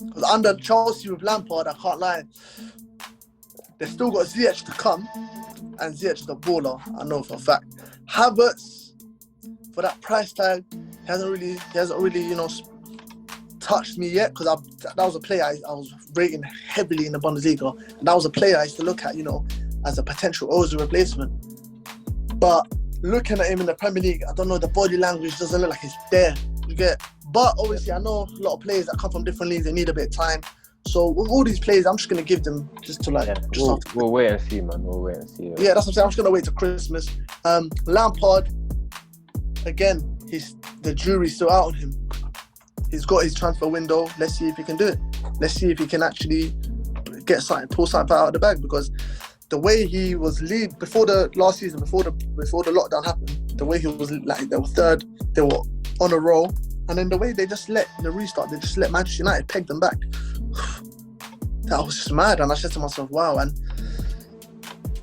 Because under Chelsea with Lampard, I can't lie, they've still got Ziyech to come, and Ziyech is a baller, I know for a fact. Havertz, for that price tag, he hasn't really, you know, touched me yet, because that was a player I was rating heavily in the Bundesliga, and that was a player I used to look at, you know, as a potential Ozil replacement. But looking at him in the Premier League, I don't know, the body language doesn't look like it's there. You get? But obviously, I know a lot of players that come from different leagues, they need a bit of time. So with all these players, I'm just gonna give them just to we'll wait and see, man. We'll wait and see. Yeah, that's what I'm saying. I'm just gonna wait till Christmas. Lampard, again, the jury's still out on him. He's got his transfer window. Let's see if he can do it. Let's see if he can actually pull something out of the bag, because the way he was lead before the last season, before the lockdown happened, the way he was like, they were third, they were on a roll, and then the way they just let the restart, they just let Manchester United peg them back. That was just mad, and I said to myself, wow, and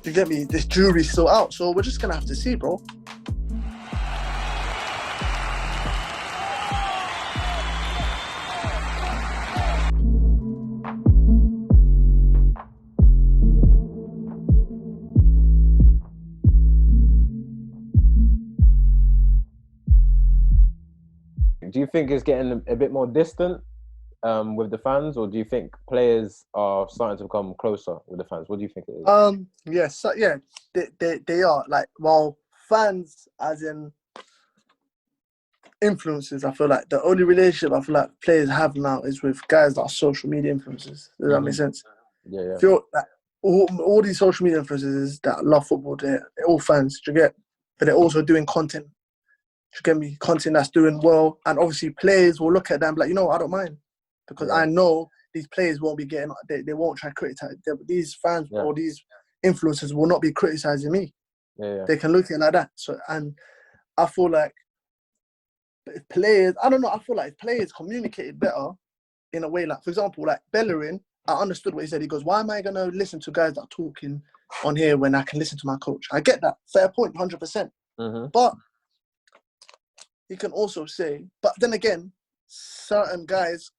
you get me, this jury's still out, so we're just gonna have to see, bro. Do you think it's getting a bit more distant with the fans, or do you think players are starting to become closer with the fans? What do you think it is? Yes, yeah, they are. Like, well, fans, as in influencers, I feel like the only relationship I feel like players have now is with guys that are social media influencers. Does that make sense? Yeah. I feel like all these social media influencers that love football, they're all fans, do you get? But they're also doing content. Do you get me? Content that's doing well. And obviously players will look at them like, you know, I don't mind. Because I know these players won't be getting, they won't try to criticize. These fans or these influencers will not be criticizing me. They can look at it like that. So, and I feel like if players, I don't know, I feel like if players communicated better in a way, like, for example, like Bellerin, I understood what he said. He goes, why am I going to listen to guys that are talking on here when I can listen to my coach? I get that. Fair point, 100%. But he can also say, but then again, certain guys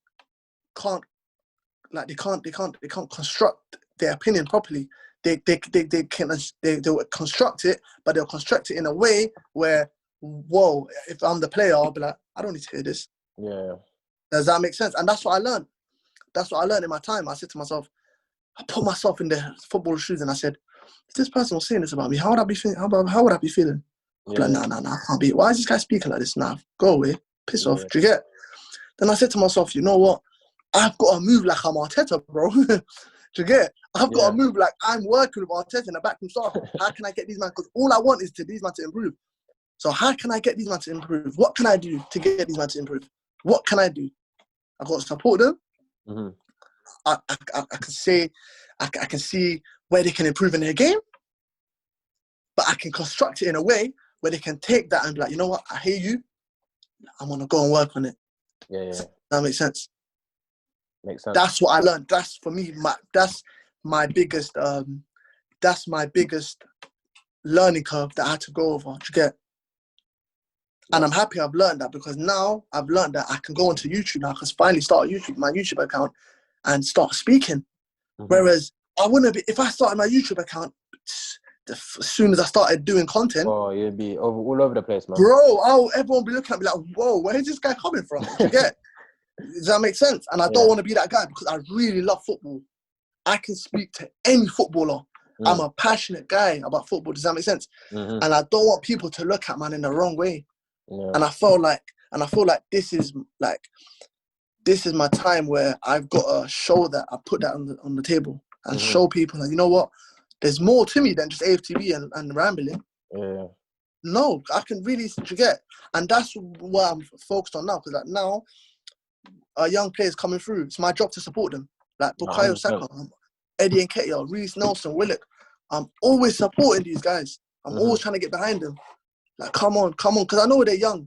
can't construct their opinion properly. They'll construct it, but they'll construct it in a way where, whoa, if I'm the player, I'll be like, I don't need to hear this. Yeah. Does that make sense? And that's what I learned. That's what I learned in my time. I said to myself, I put myself in the football shoes and I said, if this person was saying this about me, how would I be feeling? How would I be feeling? Yeah. Like, nah, I can't be. Why is this guy speaking like this? Nah, go away. Piss off. Do you get? Then I said to myself, you know what? I've got to move like I'm Arteta, bro. Do you get? I've got to move like I'm working with Arteta in the backroom staff. How can I get these men? Because all I want is these men to improve. So how can I get these men to improve? What can I do to get these men to improve? What can I do? I've got to support them. I can say, I can see where they can improve in their game, but I can construct it in a way where they can take that and be like, you know what? I hear you. I'm gonna go and work on it. Yeah. That makes sense. Makes sense. That's what I learned. That's for me. That's my biggest learning curve that I had to go over. Do you get? And I'm happy I've learned that, because now I've learned that I can go onto YouTube now. I can finally start my YouTube account and start speaking. Whereas I wouldn't be, if I started my YouTube account as soon as I started doing content. Oh, you'd be all over the place, man. Bro, everyone would be looking at me like, whoa, where's this guy coming from? Do you get? Does that make sense? And I don't want to be that guy, because I really love football. I can speak to any footballer. I'm a passionate guy about football. Does that make sense? And I don't want people to look at man in the wrong way. And I feel like this is my time where I've got to show that, I put that on the table and show people that, you know what, there's more to me than just AFTV and rambling. No, I can really forget. And that's what I'm focused on now, because like now, young players coming through, it's my job to support them. Like Bukayo Saka, Eddie Nketiah, Reece Nelson, Willock. I'm always supporting these guys. I'm always trying to get behind them. Like, come on, because I know they're young.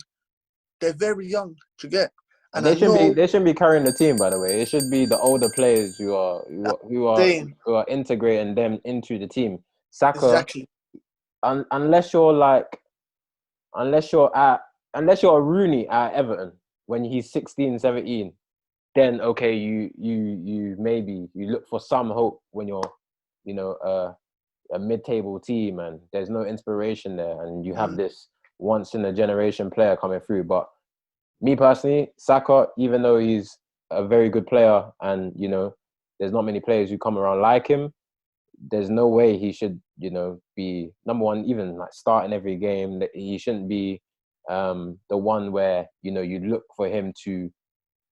They're very young, to get. And they shouldn't be carrying the team, by the way. It should be the older players who are integrating them into the team. Saka, exactly. Unless you're a Rooney at Everton when he's 16, 17, then okay, you maybe you look for some hope when you're, you know, a mid-table team and there's no inspiration there, and you have this once in a generation player coming through. But me personally, Saka, even though he's a very good player, and you know, there's not many players who come around like him, there's no way he should, you know, be number one, even like starting every game. That he shouldn't be the one where, you know, you look for him to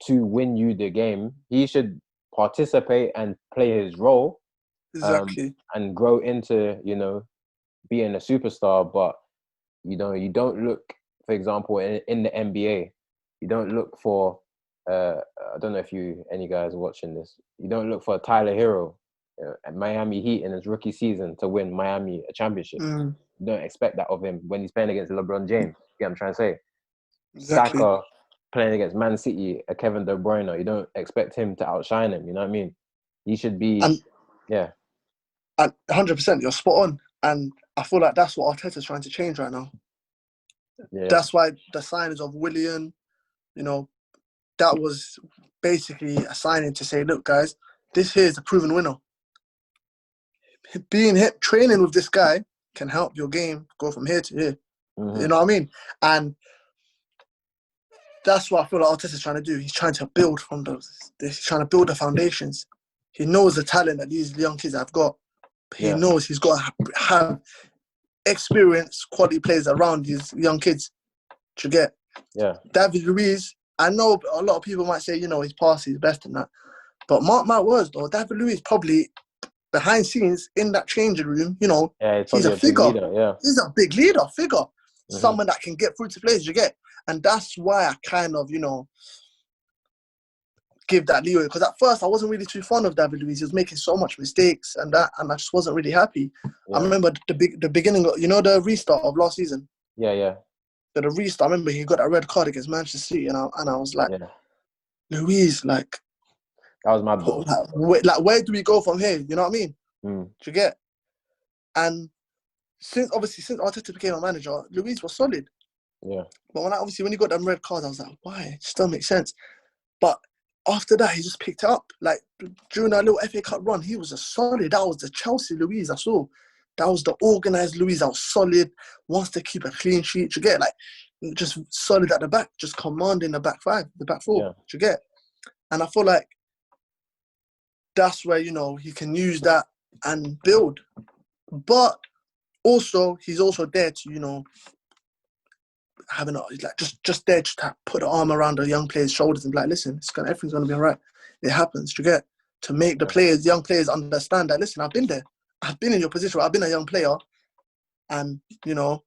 win you the game. He should participate and play his role, Exactly. and grow into, you know, being a superstar. But you know, you don't look, for example, in the NBA, you don't look for I don't know if any guys are watching this. You don't look for Tyler Hero at Miami Heat in his rookie season to win Miami a championship. You don't expect that of him when he's playing against LeBron James. You get what I'm trying to say? Exactly. Saka playing against Man City, a Kevin De Bruyne, you don't expect him to outshine him. You know what I mean? He should be, And yeah. And 100%, you're spot on. And I feel like that's what Arteta's trying to change right now. Yeah. That's why the signings of Willian, you know, that was basically a signing to say, look, guys, this here is a proven winner. Being here, training with this guy can help your game go from here to here. You know what I mean? And that's what I feel like Arteta's trying to do. He's trying to build from those. He's trying to build the foundations. He knows the talent that these young kids have got. He knows he's got to have experienced quality players around these young kids to get. Yeah. David Luiz, I know a lot of people might say, you know, his pass is best and that. But mark my words, though, David Luiz probably behind scenes in that changing room, you know, he's a a big figure. leader, yeah. He's a big figure. Someone that can get through to players, you get. And that's why I kind of, you know, give that leeway. Because at first I wasn't really too fond of David Luiz. He was making so much mistakes and that, and I just wasn't really happy. I remember the beginning of, you know, the restart of last season. Yeah. So the restart, I remember he got that red card against Manchester City, and I was like, Luiz, like, that was mad though. Where do we go from here? You know what I mean? Do you get? And since Arteta became our manager, Luiz was solid. Yeah. But when he got them red cards, I was like, why? It still makes sense. But after that, he just picked it up. Like during our little FA Cup run, he was a solid. That was the Chelsea Luiz I saw. That was the organised Luiz. That was solid. Wants to keep a clean sheet. You get, like, just solid at the back, just commanding the back five, the back four. You get, and I feel like that's where, you know, he can use that and build. But also, he's also there to, you know, just there to put the arm around the young players' shoulders and be like, listen, everything's gonna be all right. It happens. You get, to make the young players understand that, listen, I've been there. I've been in your position where I've been a young player, and, you know,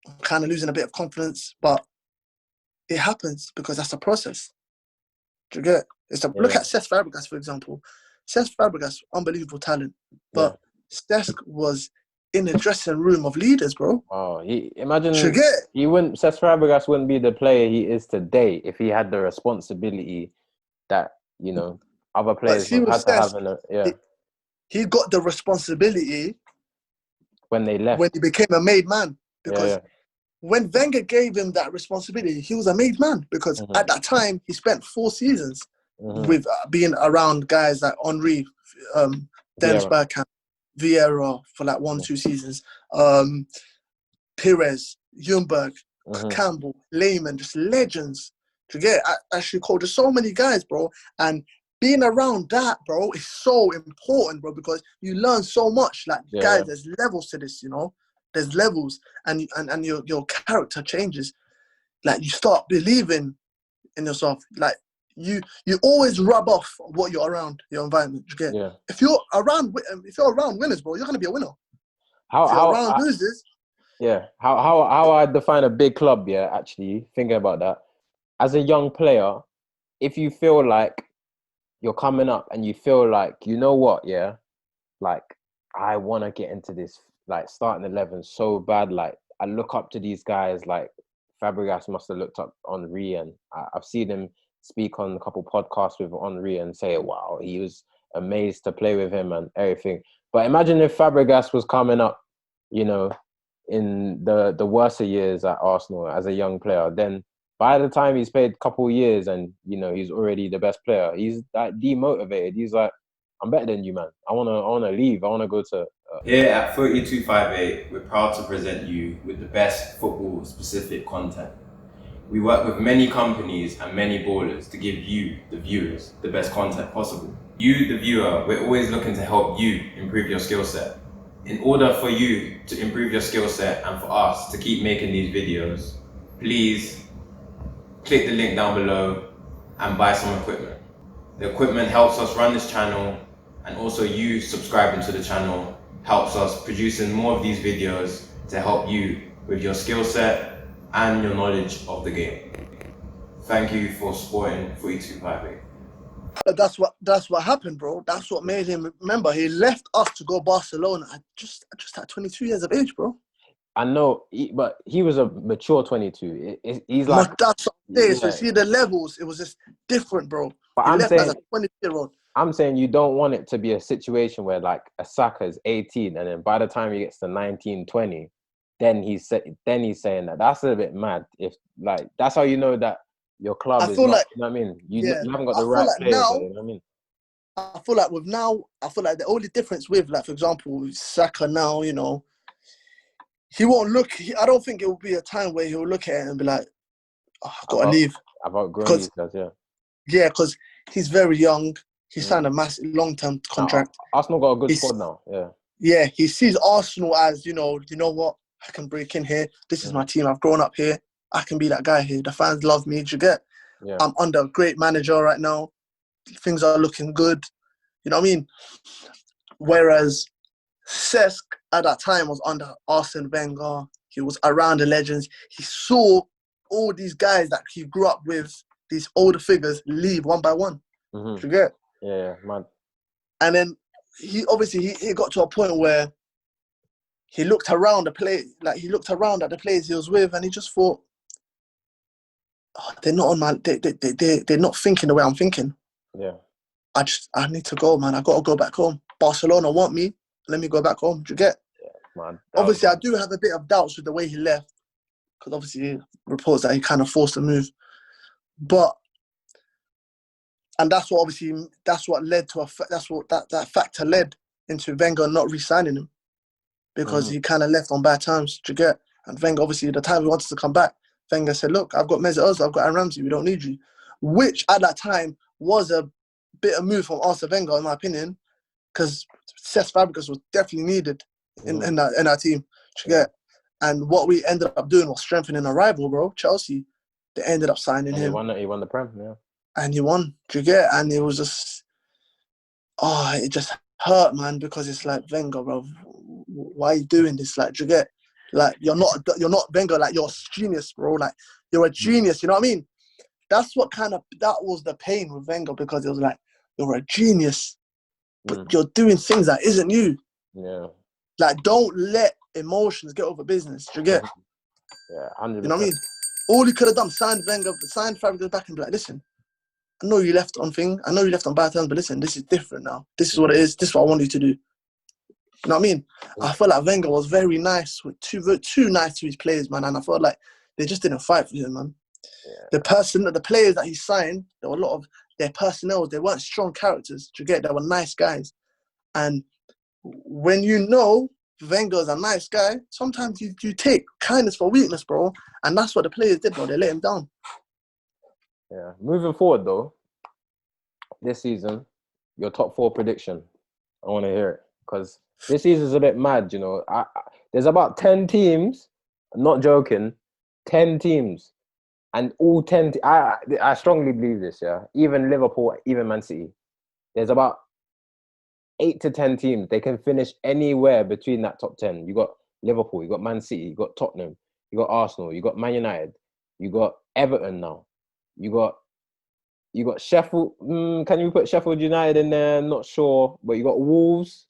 I'm kind of losing a bit of confidence, but it happens because that's a process. Do you get? Look at Cesc Fabregas, for example. Cesc Fabregas, unbelievable talent, but Cesc was in the dressing room of leaders, bro. Oh, Cesc Fabregas wouldn't be the player he is today if he had the responsibility that, you know, other players have had to have. He got the responsibility when they left, when he became a made man, because when Wenger gave him that responsibility, he was a made man, because at that time he spent 4 seasons with being around guys like Henry, Dennis Bergkamp, Vieira for like 1-2 seasons, Pires, Ljungberg, Campbell, Lehman, just legends. To get actually called, there's so many guys, bro, and being around that, bro, is so important, bro, because you learn so much. Like, guys, there's levels to this, you know. There's levels, and your character changes. Like, you start believing in yourself. Like, you always rub off what you're around, your environment. You get? If you're around winners, bro, you're gonna be a winner. If you're around losers. How I define a big club? Actually, thinking about that, as a young player, if you feel like you're coming up and you feel like, you know what, like, I want to get into this, like, starting 11 so bad. Like, I look up to these guys. Like, Fabregas must have looked up Henry, and I've seen him speak on a couple podcasts with Henry and say, wow, he was amazed to play with him and everything. But imagine if Fabregas was coming up, you know, in the worser years at Arsenal as a young player, then by the time he's played a couple of years and, you know, he's already the best player, he's like demotivated. He's like, I'm better than you, man. I wanna leave. I wanna go to. Here at 3258, we're proud to present you with the best football-specific content. We work with many companies and many ballers to give you, the viewers, the best content possible. You, the viewer, we're always looking to help you improve your skill set. In order for you to improve your skill set and for us to keep making these videos, please click the link down below and buy some equipment. The equipment helps us run this channel, and also you subscribing to the channel helps us producing more of these videos to help you with your skill set and your knowledge of the game. Thank you for supporting 3258. That's what happened, bro. That's what made him. Remember, he left us to go Barcelona at just at 22 years of age, bro. I know, but he was a mature 22. He's like, that's what I'm saying. So see the levels. It was just different, bro. But he left as a 22-year-old. I'm saying you don't want it to be a situation where like a Saka is 18 and then by the time he gets to 19, 20, then he's saying that. That's a bit mad. If like that's how you know that your club is not, like, you know what I mean? You haven't got the right like players. now, you know what I mean? I feel like the only difference with, like, for example, Saka now, you know, he won't look. I don't think it will be a time where he'll look at it and be like, oh, I've got to leave. I've outgrown these guys, yeah. Yeah, because he's very young. He signed a massive long-term contract. Arsenal got a good squad now. Yeah. Yeah, he sees Arsenal as, you know what? I can break in here. This is my team. I've grown up here. I can be that guy here. The fans love me. Do you get? Yeah. I'm under a great manager right now. Things are looking good. You know what I mean? Whereas Cesc at that time was under Arsene Wenger. He was around the legends. He saw all these guys that he grew up with, these older figures, leave one by one. Do you get? Yeah, man. And then he got to a point where he looked around at the players he was with, and he just thought, oh, they're not on my, they're not thinking the way I'm thinking. Yeah. I need to go, man. I got to go back home. Barcelona want me. Let me go back home. Do you get? Yeah, man. Obviously, I do have a bit of doubts with the way he left, because obviously reports that he kind of forced the move. And that's what led to that factor led into Wenger not re-signing him, because he kind of left on bad terms. Do you get? And Wenger, obviously, the time he wanted to come back, Wenger said, "Look, I've got Mesut Ozil, I've got Aaron Ramsey. We don't need you," which at that time was a bit of move from Arsene Wenger, in my opinion, because Cesc Fabregas was definitely needed in our team. Do you get? And what we ended up doing was strengthening a rival, bro. Chelsea. They ended up signing him. He won the Prem, yeah. And he won. Do you get? And it was just, it just hurt, man, because it's like, Wenger, bro, why are you doing this? Like, do you get? Like, you're not Wenger. Like, you're a genius, bro. Like, you're a genius. You know what I mean? That was the pain with Wenger, because it was like, you're a genius, but you're doing things that isn't you. Yeah. Like, don't let emotions get over business. Do you get? Yeah, 100%. You know what I mean? All he could have done, signed Fabregas back and be like, listen, I know you left on bad terms, but listen, this is different now. This is what it is. This is what I want you to do. You know what I mean? I felt like Wenger was very nice, too nice to his players, man, and I felt like they just didn't fight for him, man. Yeah. The players that he signed, there were a lot of their personnel, they weren't strong characters. Do you get? They were nice guys. And when you know Wenger's a nice guy, sometimes you take kindness for weakness, bro. And that's what the players did, bro. They let him down. Yeah. Moving forward, though, this season, your top 4 prediction. I want to hear it, because this season's a bit mad, you know. There's about 10 teams, I'm not joking, 10 teams. And all 10, I strongly believe this, yeah. Even Liverpool, even Man City. There's about 8 to 10 teams. They can finish anywhere between that top 10. You got Liverpool, you got Man City, you got Tottenham, you got Arsenal, you got Man United, you got Everton now. You got Sheffield. Can you put Sheffield United in there? Not sure, but you got Wolves.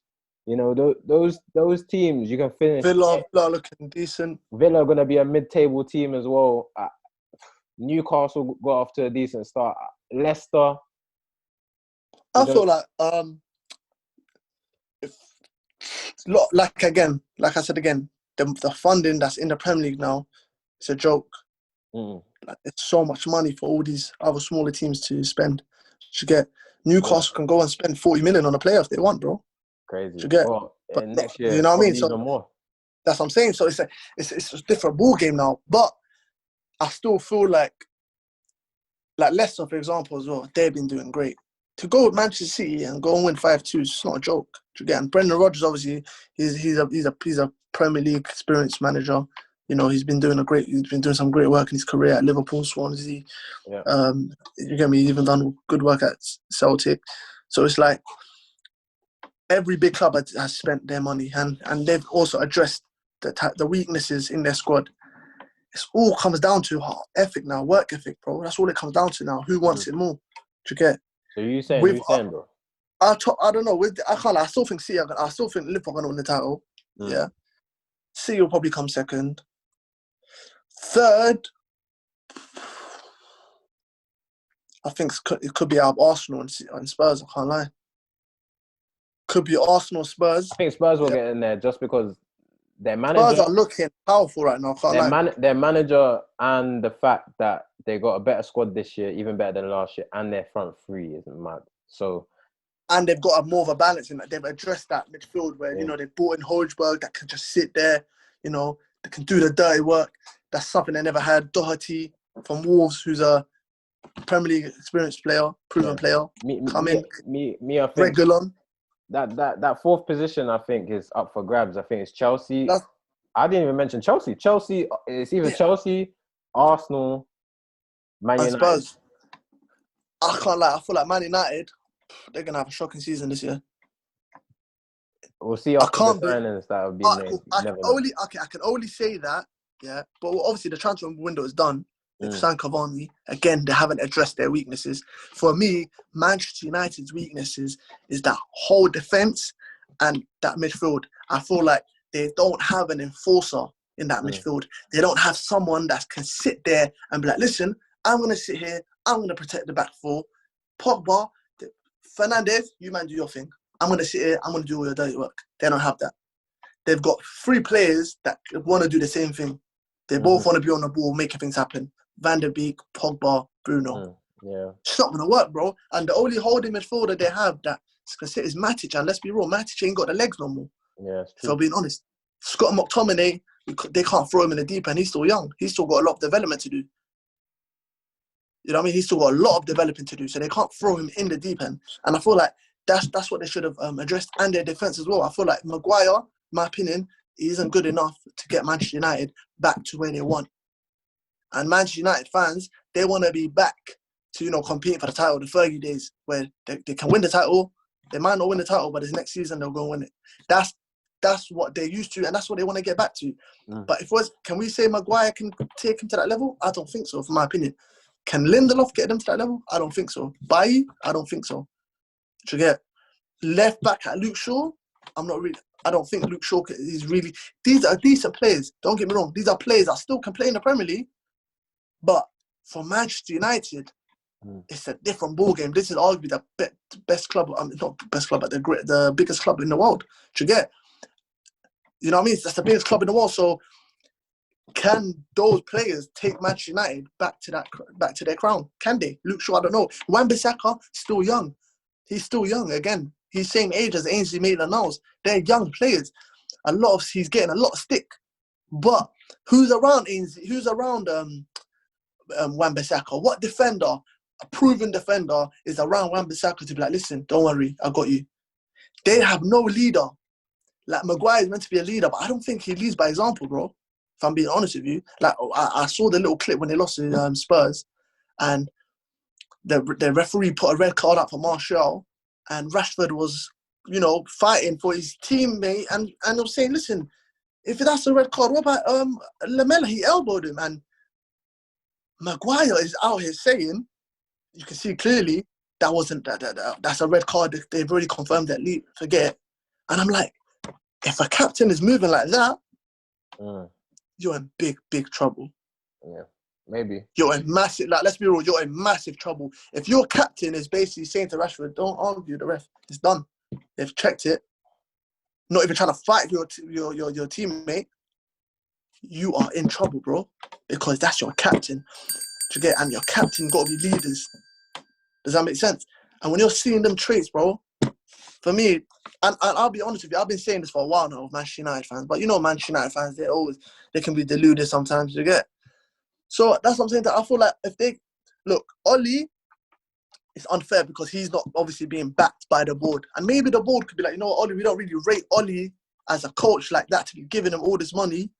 You know, those teams you can finish. Villa looking decent. Villa are gonna be a mid-table team as well. Newcastle got off to a decent start. Leicester. I feel like like I said again, the funding that's in the Premier League now, it's a joke. Like, it's so much money for all these other smaller teams to spend. You get Newcastle can go and spend 40 million on a player if they want, bro. Crazy. You get, Well, but next year, you know what I mean. probably So even more. that's what I'm saying. So it's a different ball game now. But I still feel like Leicester, for example, as well. They've been doing great. To go with Manchester City and go and win 5-2 is not a joke. You get, and Brendan Rodgers, obviously, he's a Premier League experienced manager. You know, he's been doing some great work in his career at Liverpool, Swansea. Yeah. You get me? He's even done good work at Celtic. So it's like every big club has spent their money, and they've also addressed the weaknesses in their squad. It all comes down to ethic now, work ethic, bro. That's all it comes down to now. Who wants it more? Do you get? So who's saying, bro? I don't know. I still think City. I still think Liverpool are going to win the title. Yeah. City will probably come second. Third, I think it could be out of Arsenal and Spurs. I can't lie. Could be Arsenal, Spurs. I think Spurs will get in there just because their manager. Spurs are looking powerful right now. Their manager and the fact that they got a better squad this year, even better than last year, and their front three isn't mad. So. And they've got more of a balance in that. They've addressed that midfield where, you know, they brought in Højbjerg that can just sit there, you know, they can do the dirty work. That's something they never had. Doherty from Wolves, who's a Premier League experienced player, proven player. I think Regulon. That fourth position, I think, is up for grabs. I think it's Chelsea. I didn't even mention Chelsea. Chelsea, it's either Chelsea, Arsenal, Man United. Spurs. I can't lie. I feel like Man United, they're going to have a shocking season this year. We'll see after the signings that will be made. I can only say that, yeah. But obviously the transfer window is done. They've signed Cavani. Again, they haven't addressed their weaknesses. For me, Manchester United's weaknesses is that whole defence and that midfield. I feel like they don't have an enforcer in that midfield. They don't have someone that can sit there and be like, listen, I'm going to sit here. I'm going to protect the back four. Pogba, Fernandes, you man do your thing. I'm going to sit here. I'm going to do all your dirty work. They don't have that. They've got 3 players that want to do the same thing. They both want to be on the ball, making things happen. Van der Beek, Pogba, Bruno. It's not going to work, bro. And the only holding midfielder they have that can sit is Matic. And let's be real, Matic ain't got the legs no more. Yeah, it's true. If I'm being honest. Scott McTominay, they can't throw him in the deep end. He's still young. He's still got a lot of development to do. You know what I mean? He's still got a lot of developing to do. So they can't throw him in the deep end. And I feel like that's what they should have addressed. And their defence as well. I feel like Maguire, in my opinion, he isn't good enough to get Manchester United back to where they want. And Manchester United fans, they want to be back to, you know, competing for the title, the Fergie days, where they can win the title. They might not win the title, but this next season they'll go and win it. That's what they're used to, and that's what they want to get back to. But can we say Maguire can take him to that level? I don't think so, from my opinion. Can Lindelof get them to that level? I don't think so. Bailly? I don't think so. To get left back at Luke Shaw, I don't think Luke Shaw is really... These are decent players. Don't get me wrong. These are players that still can play in the Premier League. But for Manchester United, it's a different ball game. This is arguably the best club, not best club, but the biggest club in the world. To get, you know what I mean? That's the biggest club in the world. So can those players take Manchester United back to their crown? Can they? Luke Shaw, I don't know. Wan-Bissaka, still young. He's still young. Again, he's same age as Ainsley Maitland-Niles. They're young players. He's getting a lot of stick. But who's around Ainsley? Who's around Wan-Bissaka? What defender, a proven defender, is around Wan-Bissaka to be like, listen, don't worry, I got you. They have no leader. Like, Maguire is meant to be a leader, but I don't think he leads by example, bro. If I'm being honest with you. Like, I saw the little clip when they lost to Spurs, and the referee put a red card out for Martial, and Rashford was, you know, fighting for his teammate, and was saying, listen, if that's a red card, what about Lamela? He elbowed him, and Maguire is out here saying, you can see clearly, that's a red card. They've already confirmed that. Forget it. And I'm like, if a captain is moving like that, you're in big, big trouble. Yeah, maybe. You're in massive, like, let's be real, you're in massive trouble. If your captain is basically saying to Rashford, don't argue the ref, it's done. They've checked it. Not even trying to fight your teammate. You are in trouble, bro, because that's your captain. Do you get? And your captain got to be leaders. Does that make sense? And when you're seeing them traits, bro, for me, and I'll be honest with you, I've been saying this for a while now with Manchester United fans, but you know Manchester United fans, they can be deluded sometimes, you get? So that's what I'm saying, that I feel like if they, look, Oli, it's unfair because he's not obviously being backed by the board. And maybe the board could be like, you know what, Oli, we don't really rate Oli as a coach like that to be giving him all this money.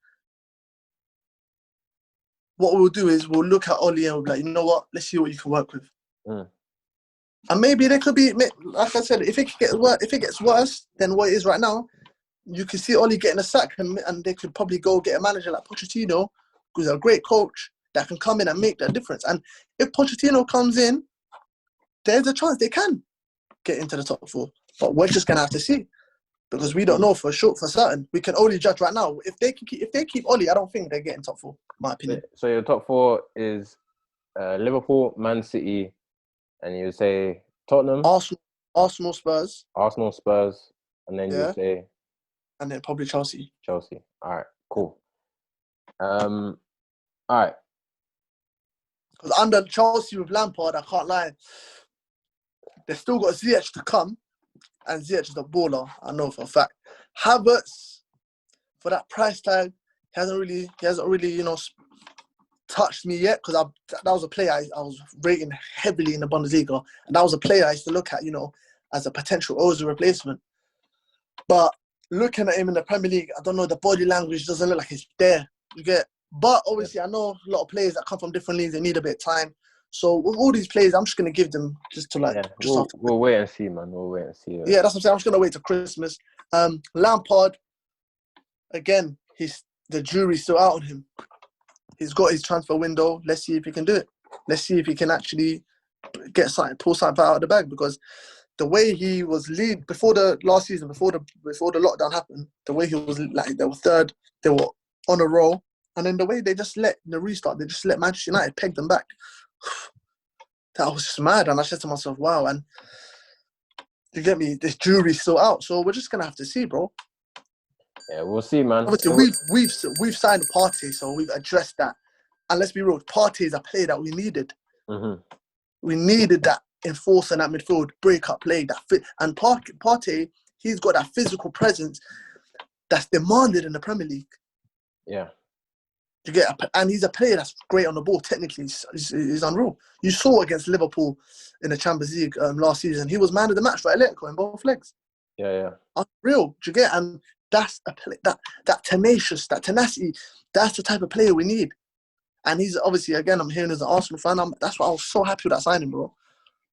What we'll do is we'll look at Oli and we'll be like, you know what, let's see what you can work with. And maybe there could be, like I said, if it gets worse than what it is right now, you can see Oli getting a sack and they could probably go get a manager like Pochettino, who's a great coach that can come in and make that difference. And if Pochettino comes in, there's a chance they can get into the top 4. But we're just going to have to see because we don't know for certain. We can only judge right now. If they keep Oli, I don't think they're getting top 4, in my opinion. So your top 4 is Liverpool, Man City, and you say Tottenham, Arsenal, Spurs, and then you say, and then probably Chelsea. All right, cool. All right. Because under Chelsea with Lampard, I can't lie, they've still got Ziyech to come, and Ziyech is a baller. I know for a fact. Havertz, for that price tag, he hasn't really, touched me yet, because that was a player I was rating heavily in the Bundesliga, and that was a player I used to look at, as a potential Ozil replacement. But looking at him in the Premier League, I don't know, the body language doesn't look like it's there. You get? But obviously, I know a lot of players that come from different leagues, they need a bit of time. So with all these players, I'm just going to give them just to we'll wait and see, man. We'll wait and see. Yeah, that's what I'm saying. I'm just going to wait till Christmas. Lampard, again, the jury's still out on him. He's got his transfer window. Let's see if he can do it. Let's see if he can actually pull something out of the bag, because the way he was lead before the last season, before the lockdown happened, the way he was like, they were third, they were on a roll, and then the way they just let Manchester United peg them back. That was just mad, and I said to myself, wow, and you get me, this jury's still out, so we're just gonna have to see, bro. Yeah, we'll see, man. Obviously, we've signed Partey, so we've addressed that. And let's be real, Partey is a player that we needed. Mm-hmm. We needed that enforcer in that midfield, break-up play, that fit. And Partey, he's got that physical presence that's demanded in the Premier League. Yeah. And he's a player that's great on the ball. Technically, he's unreal. You saw against Liverpool in the Champions League last season. He was man of the match for Atletico in both legs. Yeah. Unreal. Do you get? And that's a play, that tenacious, that tenacity. That's the type of player we need. And he's obviously, again, I'm hearing as an Arsenal fan. That's why I was so happy with that signing, bro.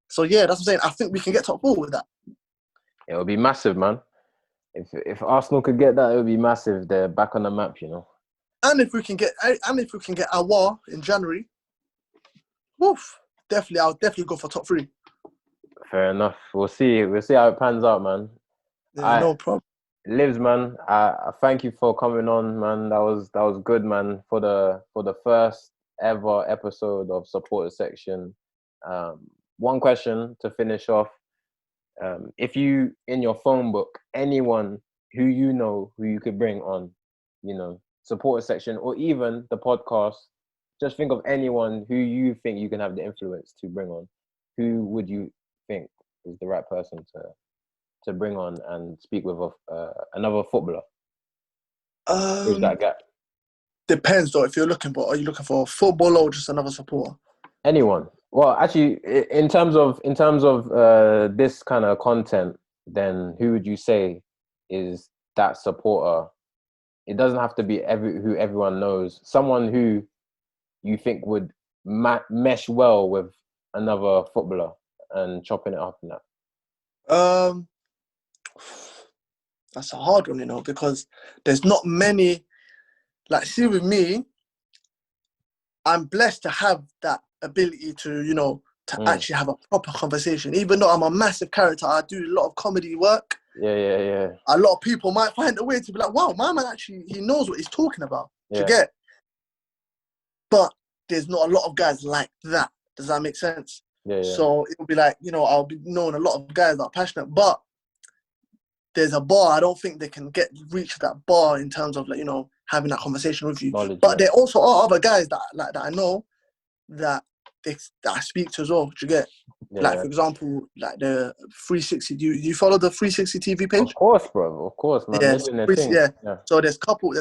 So yeah, that's what I'm saying. I think we can get top 4 with that. It would be massive, man. If Arsenal could get that, it would be massive. They're back on the map, And if we can get Aouar in January, woof, I'll definitely go for top 3. Fair enough. We'll see. We'll see how it pans out, man. Yeah, no problem. Livz, man, I thank you for coming on, man. That was good, man. For the first ever episode of Supporter Section. One question to finish off. If you, in your phone book, anyone who you could bring on, Supporter Section, or even the podcast, just think of anyone who you think you can have the influence to bring on. Who would you think is the right person to bring on and speak with another footballer? Bridge that gap. Depends though. If you're looking for, are you looking for a footballer or just another supporter? Anyone. Well, actually, in terms of this kind of content, then who would you say is that supporter? It doesn't have to be who everyone knows. Someone who you think would mesh well with another footballer and chopping it up in that. That's a hard one, because there's not many. Like, see, with me, I'm blessed to have that ability to, actually have a proper conversation. Even though I'm a massive character, I do a lot of comedy work. Yeah. A lot of people might find a way to be like, wow, my man actually, he knows what he's talking about. Do you get? But there's not a lot of guys like that. Does that make sense? Yeah. So it would be like, I'll be knowing a lot of guys that are passionate, but there's a bar. I don't think they can reach that bar in terms of having that conversation with you. Knowledge, but there also are other guys that I know that that I speak to as well. Do you get? Like, Yeah. for example, like the 360. Do you follow the 360 TV page? Of course, bro. Of course, man. Yeah, Living the thing. yeah. Yeah. So there's couple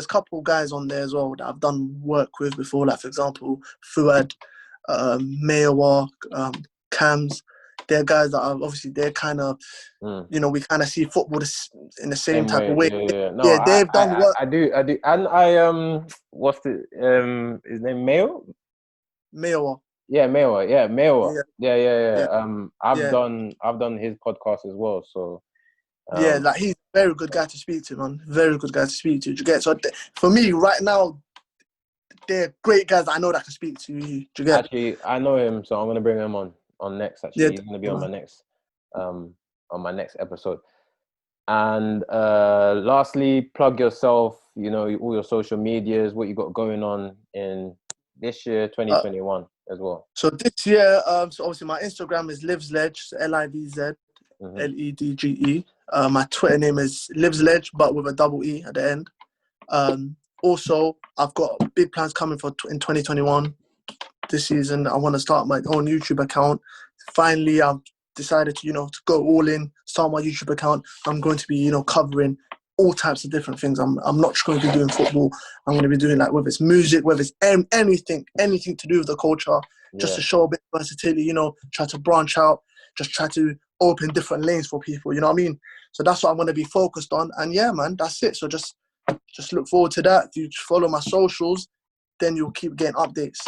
guys on there as well that I've done work with before. Like, for example, Fuad, Mayowa, Cams. They're guys that are obviously they're kind of, you know, we kind of see football in the same type way. of way. Yeah. No, Yeah, they've done work. I do, and I what's the his name? Mayo? Mayowa. Yeah, Mayo. Yeah, Mayo. Yeah, Yeah. yeah. I've done his podcast as well. So Yeah, like he's a very good guy to speak to, man. Very good guy to speak to. Do you get? So for me, right now, they're great guys that I know that can speak to you. Do you get? Actually, I know him, so I'm gonna bring him on next. Actually, Yeah, he's gonna be on my next episode. And lastly, plug yourself. You know, all your social medias, what you got going on in this year, 2021, as well. So this year, so obviously my Instagram is Livzledge, Livz Ledge. My Twitter name is Livzledge, but with a double E at the end. Also, I've got big plans coming in 2021. This season, I want to start my own YouTube account. Finally, I've decided to, to go all in, start my YouTube account. I'm going to be, covering all types of different things. I'm not just going to be doing football. I'm going to be doing like whether it's music, whether it's anything to do with the culture, just to show a bit of versatility. Try to branch out, just try to open different lanes for people. You know what I mean? So that's what I'm going to be focused on. And yeah, man, that's it. So just look forward to that. If you follow my socials, then you'll keep getting updates.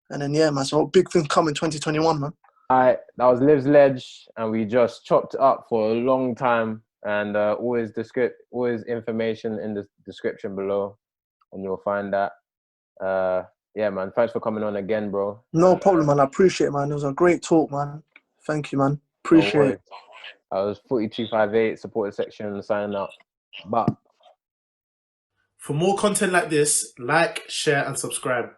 And then yeah, man. So big things coming 2021, man. Alright, that was Liv's Ledge, and we just chopped it up for a long time. And always information in the description below, and you'll find that. Yeah, man. Thanks for coming on again, bro. No problem, man. I appreciate it, man. It was a great talk, man. Thank you, man. Appreciate it. I was 4258 supporter section signing up. But for more content like this, like, share, and subscribe.